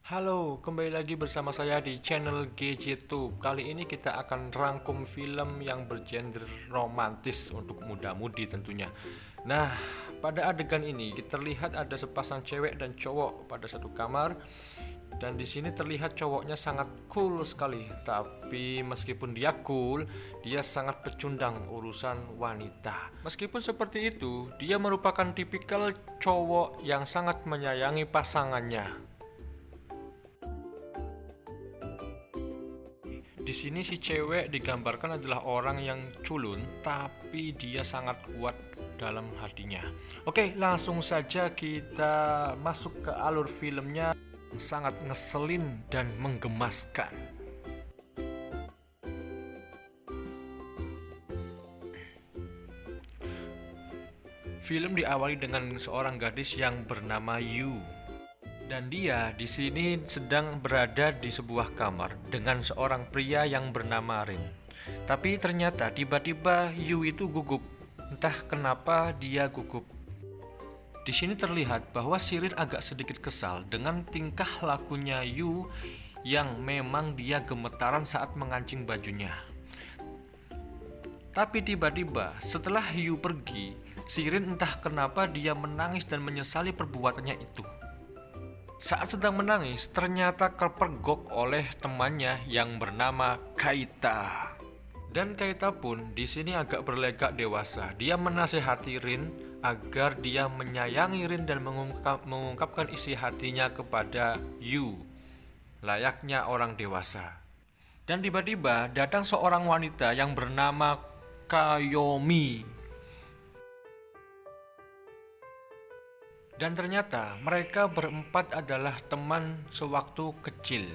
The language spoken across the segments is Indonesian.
Halo, kembali lagi bersama saya di channel GJTube. Kali ini kita akan rangkum film yang bergenre romantis untuk muda-mudi tentunya. Nah, pada adegan ini kita lihat ada sepasang cewek dan cowok pada satu kamar. Dan di sini terlihat cowoknya sangat cool sekali. Tapi meskipun dia cool, dia sangat pecundang urusan wanita. Meskipun seperti itu, dia merupakan tipikal cowok yang sangat menyayangi pasangannya. Di sini si cewek digambarkan adalah orang yang culun, tapi dia sangat kuat dalam hatinya. Oke, langsung saja kita masuk ke alur filmnya. Sangat ngeselin dan menggemaskan. Film diawali dengan seorang gadis yang bernama Yu. Dan dia di sini sedang berada di sebuah kamar dengan seorang pria yang bernama Rin. Tapi ternyata tiba-tiba Yu itu gugup. Entah kenapa dia gugup. Di sini terlihat bahwa si Rin agak sedikit kesal dengan tingkah lakunya Yu yang memang dia gemetaran saat mengancing bajunya. Tapi tiba-tiba setelah Yu pergi, si Rin entah kenapa dia menangis dan menyesali perbuatannya itu. Saat sedang menangis, ternyata kepergok oleh temannya yang bernama Kaita. Dan Kaita pun di sini agak berlegak dewasa. Dia menasehati Rin agar dia menyayangi Rin dan mengungkapkan isi hatinya kepada Yu, layaknya orang dewasa. Dan tiba-tiba datang seorang wanita yang bernama Kayomi. Dan ternyata mereka berempat adalah teman sewaktu kecil.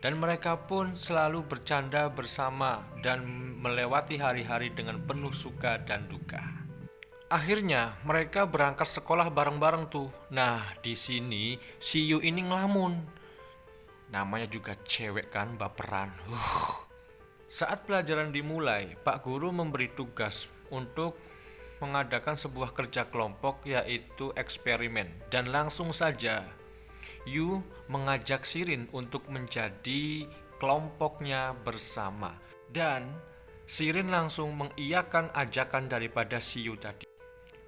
Dan mereka pun selalu bercanda bersama dan melewati hari-hari dengan penuh suka dan duka. Akhirnya mereka berangkat sekolah bareng-bareng tuh. Nah, di sini si Yu ini ngelamun. Namanya juga cewek kan, baperan. Saat pelajaran dimulai, Pak Guru memberi tugas untuk mengadakan sebuah kerja kelompok, yaitu eksperimen. Dan langsung saja Yu mengajak Sirin untuk menjadi kelompoknya bersama. Dan Sirin langsung mengiyakan ajakan daripada si Yu tadi.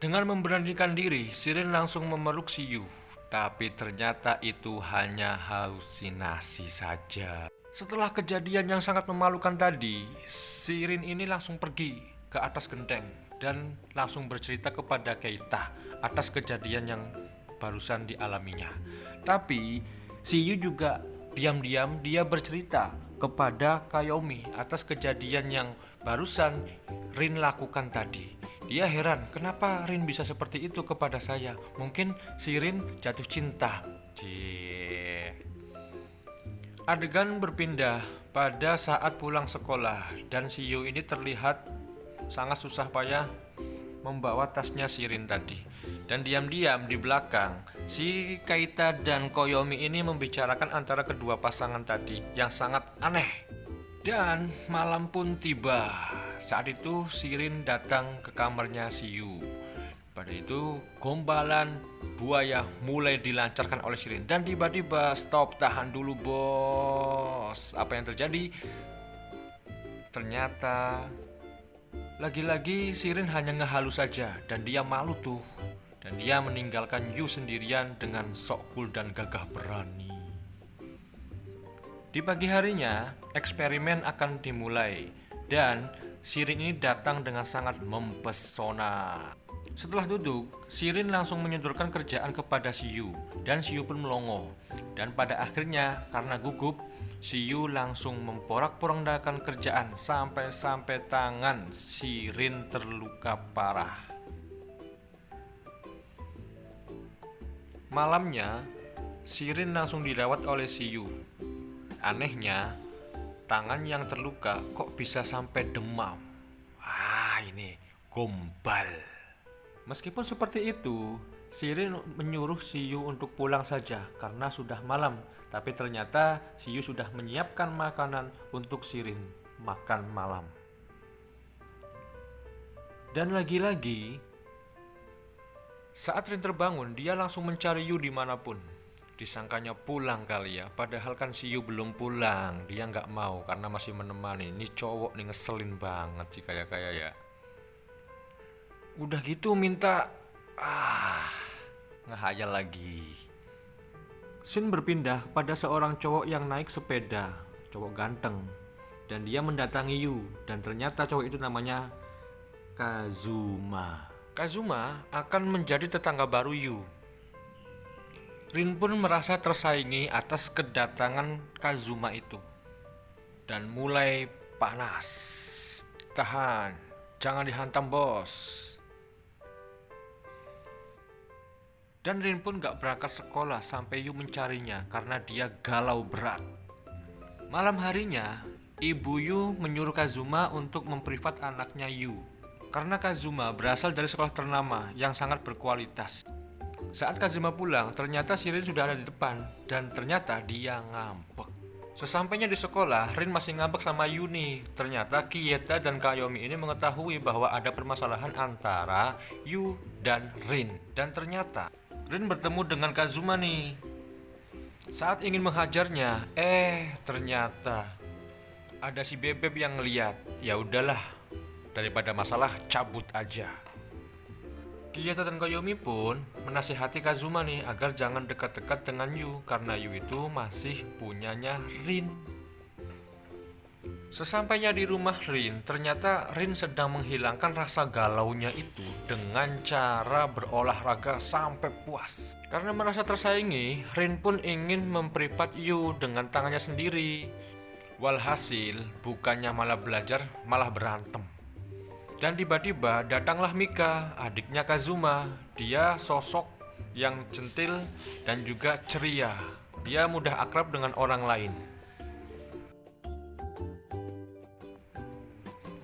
Dengan memberanikan diri, Sirin langsung memeluk si Yu. Tapi ternyata itu hanya halusinasi saja. Setelah kejadian yang sangat memalukan tadi, Sirin ini langsung pergi ke atas genteng dan langsung bercerita kepada Keita atas kejadian yang barusan dialaminya. Tapi si Yu juga diam-diam dia bercerita kepada Kayomi atas kejadian yang barusan Rin lakukan tadi. Dia heran kenapa Rin bisa seperti itu kepada saya. Mungkin si Rin jatuh cinta. Adegan berpindah pada saat pulang sekolah dan si Yu ini terlihat sangat susah payah membawa tasnya Sirin tadi. Dan diam-diam di belakang, si Kaita dan Koyomi ini membicarakan antara kedua pasangan tadi yang sangat aneh. Dan malam pun tiba. Saat itu Sirin datang ke kamarnya si Yu. Pada itu gombalan buaya mulai dilancarkan oleh Sirin. Dan tiba-tiba stop, tahan dulu bos. Apa yang terjadi? Ternyata lagi-lagi Sirin hanya ngehalu saja dan dia malu tuh. Dan dia meninggalkan Yu sendirian dengan sok cool dan gagah berani. Di pagi harinya, eksperimen akan dimulai dan Sirin ini datang dengan sangat mempesona. Setelah duduk, Sirin langsung menyodorkan kerjaan kepada si Yu dan si Yu pun melongo. Dan pada akhirnya karena gugup, si Yu langsung memporak-porandakan kerjaan sampai tangan Sirin terluka parah. Malamnya, Sirin langsung dirawat oleh si Yu. Anehnya, tangan yang terluka kok bisa sampai demam. Ini gombal. Meskipun seperti itu, Sirin menyuruh si Yu untuk pulang saja karena sudah malam. Tapi ternyata si Yu sudah menyiapkan makanan untuk Sirin makan malam. Dan lagi-lagi, saat Rin terbangun, dia langsung mencari Yu dimanapun. Disangkanya pulang kali ya, padahal kan si Yu belum pulang. Dia nggak mau karena masih menemani. Ini cowok nih ngeselin banget sih kayak ya. Udah gitu minta ngehayal lagi. Scene berpindah pada seorang cowok yang naik sepeda, cowok ganteng, dan dia mendatangi Yu, dan ternyata cowok itu namanya Kazuma. Kazuma akan menjadi tetangga baru Yu. Rin pun merasa tersaingi atas kedatangan Kazuma itu, dan mulai panas. Tahan, jangan dihantam bos. Dan Rin pun gak berangkat sekolah sampai Yu mencarinya karena dia galau berat. Malam harinya, ibu Yu menyuruh Kazuma untuk memprivat anaknya Yu. Karena Kazuma berasal dari sekolah ternama yang sangat berkualitas. Saat Kazuma pulang, ternyata si Rin sudah ada di depan dan ternyata dia ngambek. Sesampainya di sekolah, Rin masih ngambek sama Yu nih. Ternyata Kieta dan Kayomi ini mengetahui bahwa ada permasalahan antara Yu dan Rin. Dan ternyata Rin bertemu dengan Kazuma nih. Saat ingin menghajarnya, ternyata ada si Bebek yang ngeliat. Ya udahlah, daripada masalah cabut aja. Kieta dan Kayomi pun menasihati Kazuma nih agar jangan dekat-dekat dengan Yu karena Yu itu masih punyanya Rin. Sesampainya di rumah Rin, ternyata Rin sedang menghilangkan rasa galaunya itu dengan cara berolahraga sampai puas. Karena merasa tersaingi, Rin pun ingin memprivat Yu dengan tangannya sendiri. Walhasil, bukannya malah belajar, malah berantem. Dan tiba-tiba datanglah Mika, adiknya Kazuma. Dia sosok yang centil dan juga ceria. Dia mudah akrab dengan orang lain.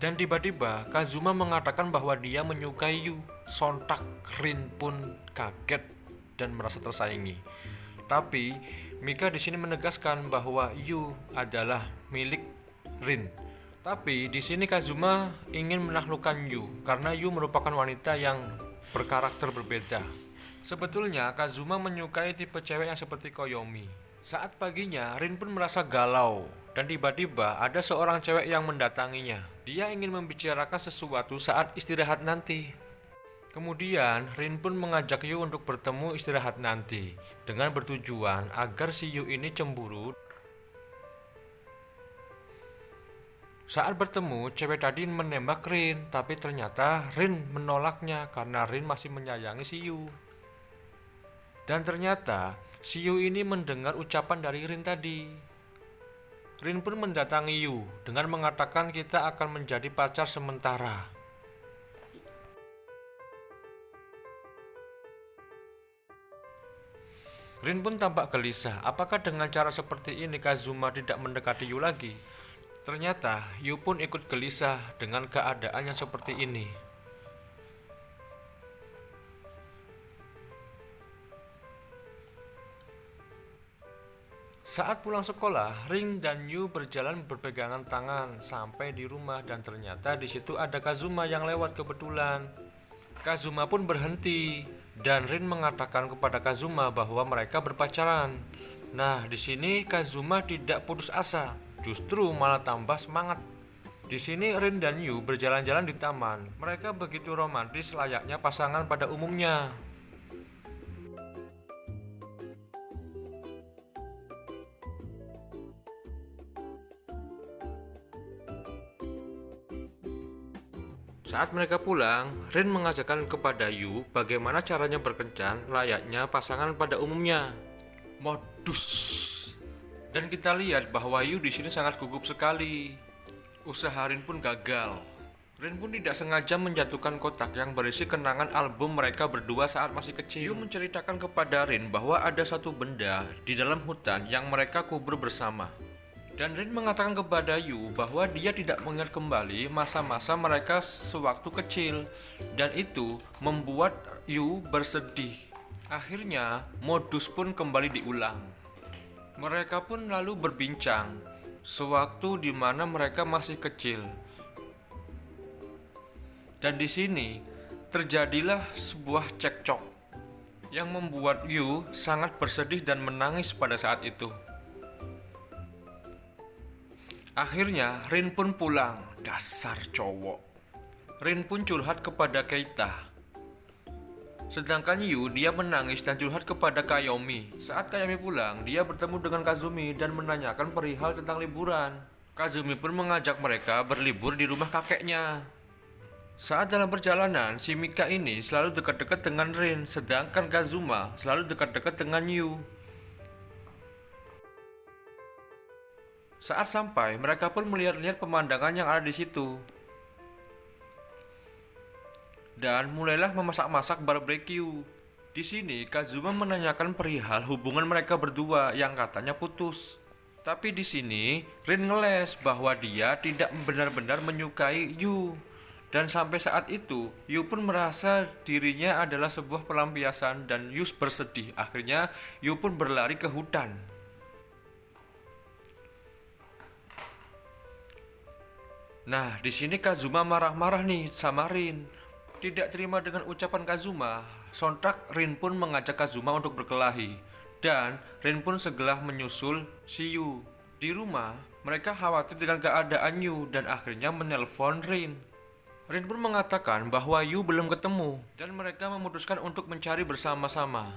Dan tiba-tiba Kazuma mengatakan bahwa dia menyukai Yu. Sontak Rin pun kaget dan merasa tersaingi. Tapi Mika di sini menegaskan bahwa Yu adalah milik Rin. Tapi di sini Kazuma ingin menaklukkan Yu karena Yu merupakan wanita yang berkarakter berbeda. Sebetulnya Kazuma menyukai tipe cewek yang seperti Koyomi. Saat paginya, Rin pun merasa galau dan tiba-tiba ada seorang cewek yang mendatanginya. Dia ingin membicarakan sesuatu saat istirahat nanti. Kemudian Rin pun mengajak Yu untuk bertemu istirahat nanti dengan bertujuan agar si Yu ini cemburu. Saat bertemu, cewek tadi menembak Rin, tapi ternyata Rin menolaknya karena Rin masih menyayangi si Yu. Dan ternyata si Yu ini mendengar ucapan dari Rin tadi. Rin pun mendatangi Yu dengan mengatakan kita akan menjadi pacar sementara. Rin pun tampak gelisah, apakah dengan cara seperti ini Kazuma tidak mendekati Yu lagi? Ternyata Yu pun ikut gelisah dengan keadaan yang seperti ini. Saat pulang sekolah, Rin dan Yu berjalan berpegangan tangan sampai di rumah dan ternyata di situ ada Kazuma yang lewat kebetulan. Kazuma pun berhenti dan Rin mengatakan kepada Kazuma bahwa mereka berpacaran. Nah, di sini Kazuma tidak putus asa, justru malah tambah semangat. Di sini Rin dan Yu berjalan-jalan di taman. Mereka begitu romantis layaknya pasangan pada umumnya. Saat mereka pulang, Rin mengajarkan kepada Yu bagaimana caranya berkencan layaknya pasangan pada umumnya. Modus. Dan kita lihat bahwa Yu di sini sangat gugup sekali. Usaha Rin pun gagal. Rin pun tidak sengaja menjatuhkan kotak yang berisi kenangan album mereka berdua saat masih kecil. Yu menceritakan kepada Rin bahwa ada satu benda di dalam hutan yang mereka kubur bersama. Dan Rin mengatakan kepada Yu bahwa dia tidak mengingat kembali masa-masa mereka sewaktu kecil. Dan itu membuat Yu bersedih. Akhirnya modus pun kembali diulang. Mereka pun lalu berbincang sewaktu di mana mereka masih kecil. Dan di sini terjadilah sebuah cekcok yang membuat Yu sangat bersedih dan menangis pada saat itu. Akhirnya Rin pun pulang. Dasar cowok. Rin pun curhat kepada Keita. Sedangkan Yu dia menangis dan curhat kepada Kayomi. Saat Kayomi pulang, dia bertemu dengan Kazumi dan menanyakan perihal tentang liburan. Kazumi pun mengajak mereka berlibur di rumah kakeknya. Saat dalam perjalanan, si Mika ini selalu dekat-dekat dengan Rin, sedangkan Kazuma selalu dekat-dekat dengan Yu. Saat sampai, mereka pun melihat-lihat pemandangan yang ada di situ. Dan mulailah memasak-masak barbeque. Di sini, Kazuma menanyakan perihal hubungan mereka berdua yang katanya putus. Tapi di sini, Rin ngeles bahwa dia tidak benar-benar menyukai Yu. Dan sampai saat itu, Yu pun merasa dirinya adalah sebuah pelampiasan dan Yu bersedih. Akhirnya, Yu pun berlari ke hutan. Nah, di sini Kazuma marah-marah nih sama Rin. Tidak terima dengan ucapan Kazuma, sontak Rin pun mengajak Kazuma untuk berkelahi. Dan Rin pun segera menyusul si Yu. Di rumah, mereka khawatir dengan keadaan Yu dan akhirnya menelpon Rin. Rin pun mengatakan bahwa Yu belum ketemu dan mereka memutuskan untuk mencari bersama-sama.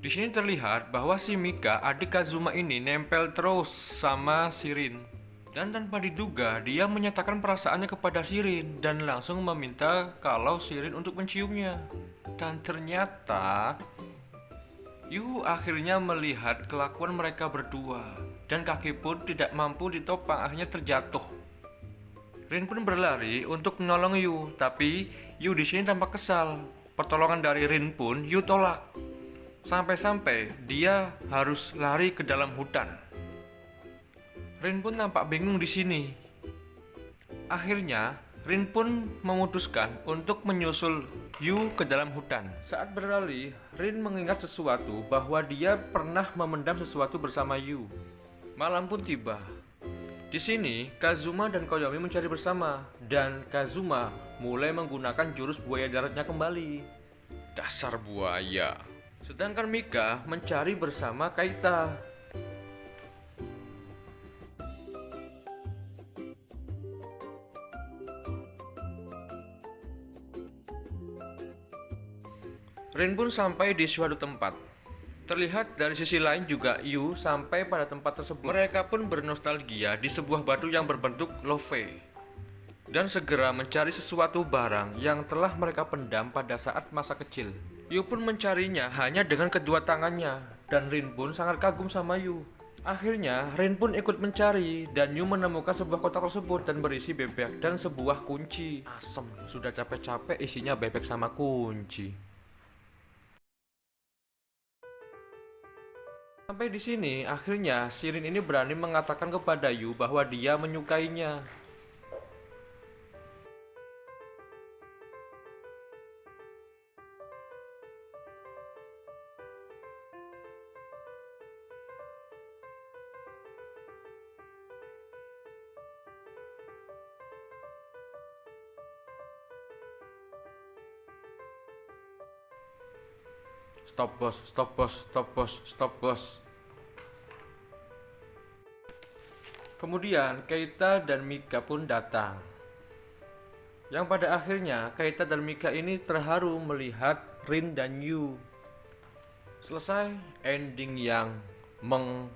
Di sini terlihat bahwa si Mika, adik Kazuma ini nempel terus sama si Rin. Dan tanpa diduga, dia menyatakan perasaannya kepada si Rin dan langsung meminta kalau si Rin untuk menciumnya. Dan ternyata Yu akhirnya melihat kelakuan mereka berdua dan kaki pun tidak mampu ditopang, akhirnya terjatuh. Rin pun berlari untuk menolong Yu, tapi Yu di sini tampak kesal. Pertolongan dari Rin pun Yu tolak. Sampai-sampai dia harus lari ke dalam hutan. Rin pun nampak bingung di sini. Akhirnya Rin pun memutuskan untuk menyusul Yu ke dalam hutan. Saat berlari, Rin mengingat sesuatu bahwa dia pernah memendam sesuatu bersama Yu. Malam pun tiba. Di sini, Kazuma dan Koyomi mencari bersama, dan Kazuma mulai menggunakan jurus buaya daratnya kembali. Dasar buaya. Sedangkan Mika mencari bersama Keita. Rin pun sampai di suatu tempat. Terlihat dari sisi lain juga Yu sampai pada tempat tersebut. Mereka pun bernostalgia di sebuah batu yang berbentuk love dan segera mencari sesuatu barang yang telah mereka pendam pada saat masa kecil. Yu pun mencarinya hanya dengan kedua tangannya dan Rin pun sangat kagum sama Yu. Akhirnya Rin pun ikut mencari dan Yu menemukan sebuah kotak tersebut dan berisi bebek dan sebuah kunci. Asem, sudah capek-capek isinya bebek sama kunci. Sampai di sini, akhirnya Rin ini berani mengatakan kepada Yu bahwa dia menyukainya. Stop bos, stop bos, stop bos, stop bos. Kemudian Keita dan Mika pun datang. Yang pada akhirnya Keita dan Mika ini terharu melihat Rin dan Yu. Selesai ending yang mengajibkan.